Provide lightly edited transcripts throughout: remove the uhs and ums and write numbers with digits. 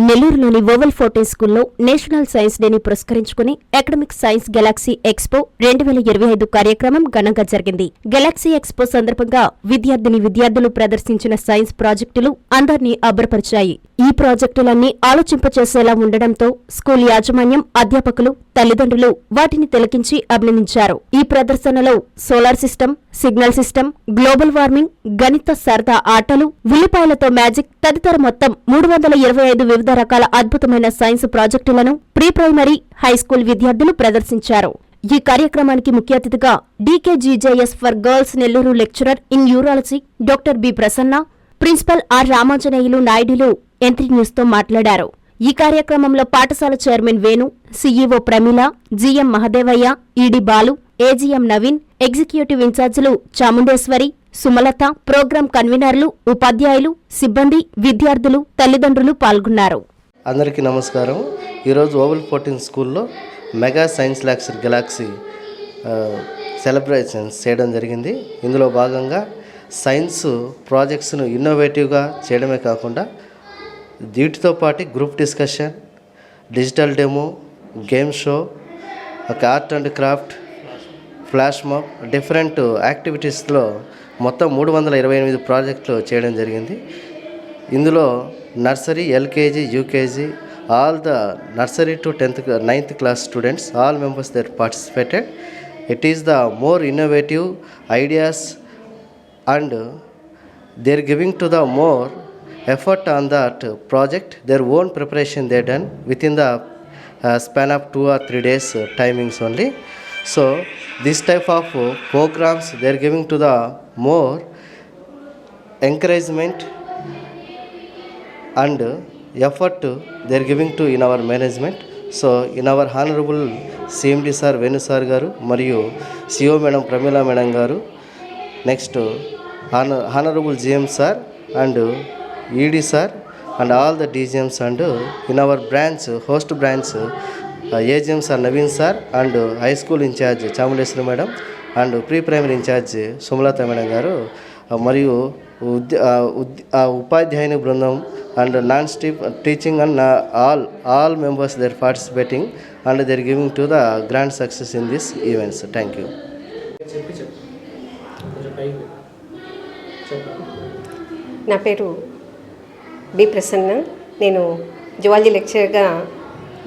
నెల్లూరులోని oval fourteen స్కూల్లో national science డేని పురస్కరించుకుని అకాడమిక్ సైన్స్ గెలాక్సీ ఎక్స్పో 2025 కార్యక్రమం ఘనంగా జరిగింది. గెలాక్సీ ఎక్స్పో సందర్భంగా విద్యార్థులు ప్రదర్శించిన సైన్స్ ప్రాజెక్టులు అందర్నీ అబ్బురపరిచాయి. ఈ ప్రాజెక్టులన్నీ ఆలోచింపచేసేలా ఉండడంతో స్కూల్ యాజమాన్యం, అధ్యాపకులు, తల్లిదండ్రులు వాటిని తిలకించి అభినందించారు. ఈ ప్రదర్శనలో solar system, signal system, global warming, గణిత సరదా ఆటలు, ఉల్లిపాయలతో మ్యాజిక్ తదితర మొత్తం 325 వివిధ రకాల అద్భుతమైన సైన్స్ ప్రాజెక్టులను ప్రీ ప్రైమరీ, హైస్కూల్ విద్యార్థులు ప్రదర్శించారు. ఈ కార్యక్రమానికి ముఖ్య అతిథిగా DKGJS for girls Nellore lecturer in urology doctor B Prasanna, principal R Ramanjaneyulu నాయుడులు ఎంట్రీ న్యూస్ తో మాట్లాడారు. ఈ కార్యక్రమంలో పాఠశాల chairman Venu, CEO Pramila, GM Mahadevaiah, ED Balu, AGM Naveen, executive ఇన్ఛార్జీలు చాముండేశ్వరి, సుమలత, ప్రోగ్రాం కన్వీనర్లు, ఉపాధ్యాయులు, సిబ్బంది, విద్యార్థులు, తల్లిదండ్రులు పాల్గొన్నారు. అందరికీ నమస్కారం. ఈరోజు ఓవల్ 14 స్కూల్లో mega science lecture Galaxy celebrations చేయడం జరిగింది. ఇందులో భాగంగా సైన్స్ ప్రాజెక్ట్స్ను ఇన్నోవేటివ్గా చేయడమే కాకుండా వీటితో పాటు group discussion, digital demo, game show, art and craft, flash mob, different యాక్టివిటీస్లో మొత్తం 328 ప్రాజెక్టులు చేయడం జరిగింది. ఇందులో nursery, LKG, UKG, all the nursery to 9th class students, all members that participated. It is the more innovative ideas and they are giving to the more effort on that project. Their own preparation they done within the span of 2 or 3 days timings only. So this type of programs they are giving to the more encouragement and effort they are giving to in our management. So in our honorable CMD sir Venu sir garu mariyu CEO madam Pramila madam garu, next honorable GM sir and ED sir and all the DGMs and in our branch host branch AGM sir Naveen sir and high school in charge Chamundeshwari madam and pre-primary in charge Sumalata madam garu మరియు ఉపాధ్యాయుని బృందం and non-stop teaching and all members they are participating and they are giving to the grand success in this events. Thank you. నా పేరు B Prasanna. నేను zoology లెక్చరర్గా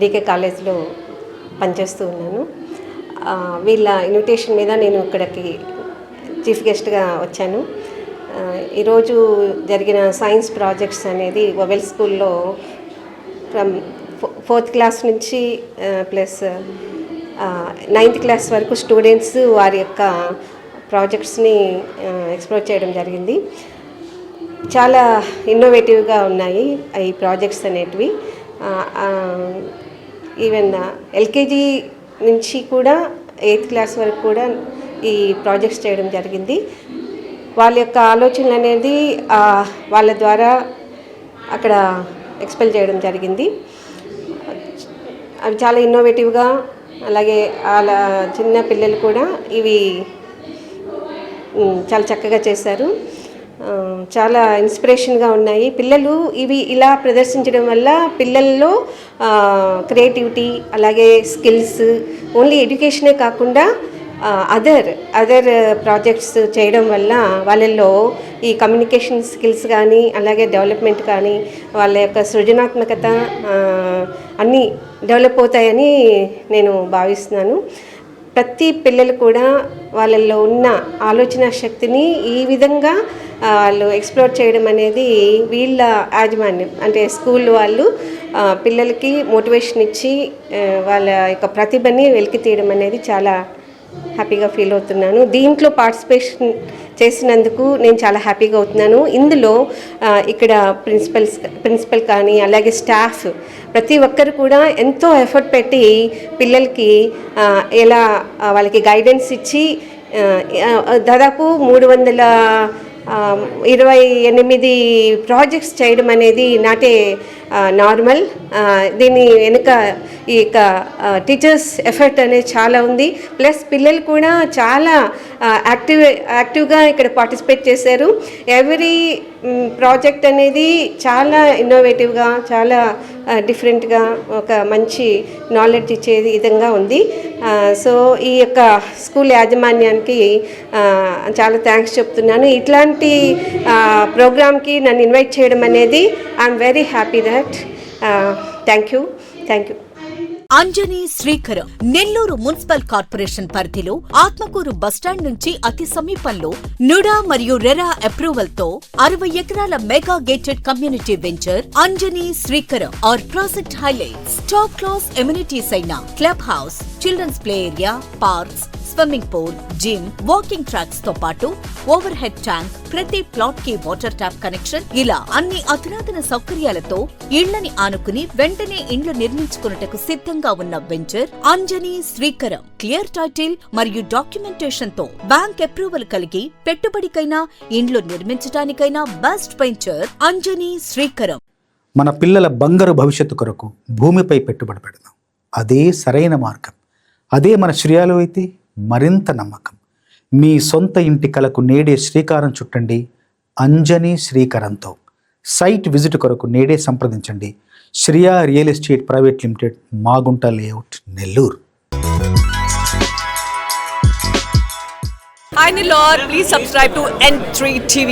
DK కాలేజ్లో పనిచేస్తూ ఉన్నాను. వీళ్ళ ఇన్విటేషన్ మీద నేను ఇక్కడికి చీఫ్ గెస్ట్గా వచ్చాను. ఈరోజు జరిగిన సైన్స్ ప్రాజెక్ట్స్ అనేది ఓవెల్ స్కూల్లో ఫ్రమ్ 4th క్లాస్ నుంచి ప్లస్ 9th క్లాస్ వరకు స్టూడెంట్స్ వారి యొక్క ప్రాజెక్ట్స్ని ఎక్స్ప్లోర్ చేయడం జరిగింది. చాలా ఇన్నోవేటివ్గా ఉన్నాయి ఈ ప్రాజెక్ట్స్ అనేటివి. ఈవెన్ ఎల్కేజీ నుంచి కూడా 8th క్లాస్ వరకు కూడా ఈ ప్రాజెక్ట్స్ చేయడం జరిగింది. వాళ్ళ యొక్క ఆలోచనలు అనేది వాళ్ళ ద్వారా అక్కడ ఎక్స్పెల్ చేయడం జరిగింది. అవి చాలా ఇన్నోవేటివ్గా, అలాగే వాళ్ళ చిన్న పిల్లలు కూడా ఇవి చాలా చక్కగా చేశారు. చాలా ఇన్స్పిరేషన్గా ఉన్నాయి. పిల్లలు ఇవి ఇలా ప్రదర్శించడం వల్ల పిల్లల్లో క్రియేటివిటీ, అలాగే స్కిల్స్, ఓన్లీ ఎడ్యుకేషనే కాకుండా అదర్ ప్రాజెక్ట్స్ చేయడం వల్ల వాళ్ళల్లో ఈ కమ్యూనికేషన్ స్కిల్స్ కానీ, అలాగే డెవలప్మెంట్ కానీ, వాళ్ళ యొక్క సృజనాత్మకత అన్నీ డెవలప్ అవుతాయని నేను భావిస్తున్నాను. ప్రతి పిల్లలు కూడా వాళ్ళల్లో ఉన్న ఆలోచన శక్తిని ఈ విధంగా వాళ్ళు ఎక్స్ప్లోర్ చేయడం అనేది వీళ్ళ యాజమాన్యం అంటే స్కూల్ వాళ్ళు పిల్లలకి మోటివేషన్ ఇచ్చి వాళ్ళ యొక్క ప్రతిభని వెలికి తీయడం అనేది చాలా హ్యాపీగా ఫీల్ అవుతున్నాను. దీంట్లో పార్టిసిపేషన్ చేసినందుకు నేను చాలా హ్యాపీగా అవుతున్నాను. ఇందులో ఇక్కడ ప్రిన్సిపల్ కానీ, అలాగే స్టాఫ్ ప్రతి ఒక్కరు కూడా ఎంతో ఎఫర్ట్ పెట్టి పిల్లలకి ఎలా వాళ్ళకి గైడెన్స్ ఇచ్చి దాదాపు 300 28 ప్రాజెక్ట్స్ చేయడం అనేది నాటే నార్మల్. దీని వెనుక ఈ యొక్క టీచర్స్ ఎఫర్ట్ అనేది చాలా ఉంది. ప్లస్ పిల్లలు కూడా చాలా యాక్టివ్గా ఇక్కడ పార్టిసిపేట్ చేశారు. ఎవ్రీ ప్రాజెక్ట్ అనేది చాలా ఇన్నోవేటివ్గా, చాలా డిఫరెంట్గా, ఒక మంచి నాలెడ్జ్ ఇచ్చే విధంగా ఉంది. సో ఈ యొక్క స్కూల్ యాజమాన్యానికి చాలా థ్యాంక్స్ చెప్తున్నాను. ఇట్లాంటి ప్రోగ్రామ్కి నన్ను ఇన్వైట్ చేయడం అనేది I'm very happy that. Thank you. Anjani Srikaram Nellore municipal corporation పరిధిలో ఆత్మకూరు బస్టాండ్ నుంచి అతి సమీపంలో నుడా మరియు రెరా అప్రూవల్ తో 60 ఎకరాల mega gated community venture Anjani Srikaram. Our project highlights top class amenities అయిన club house, children's play area, parks, swimming pool, gym, walking tracks తో పాటు ఓవర్ హెడ్ ట్యాంక్, ప్రతి ప్లాట్ కి వాటర్ ట్యాప్ కనెక్షన్, ఇలా అన్ని అధునాతన సౌకర్యాలతో ఇళ్లని ఆనుకుని వెంటనే ఇండ్లు నిర్మించుకున్నటకు సిద్ధంగా ఉన్న venture Anjani Srikaram. Clear title మరియు డాక్యుమెంటేషన్ తో బ్యాంక్ అప్రూవల్ కలిగి పెట్టుబడికైనా ఇండ్లు నిర్మించడానికైనా బెస్ట్ వెంచర్ అంజనీ శ్రీకరం. మన పిల్లల బంగారు భవిష్యత్తు కొరకు భూమిపై పెట్టుబడి పెడదాం. అదే సరైన మార్గం. అదే మన శ్రేయాలు అయితే మరింత నమ్మకం. మీ సొంత ఇంటి కలకు నేడే శ్రీకారం చుట్టండి అంజనీ శ్రీకరంతో. సైట్ విజిట్ కొరకు నేడే సంప్రదించండి. Shriya real estate private limited, Magunta layout, Nellore. Hi Nilor, please subscribe to N3 TV.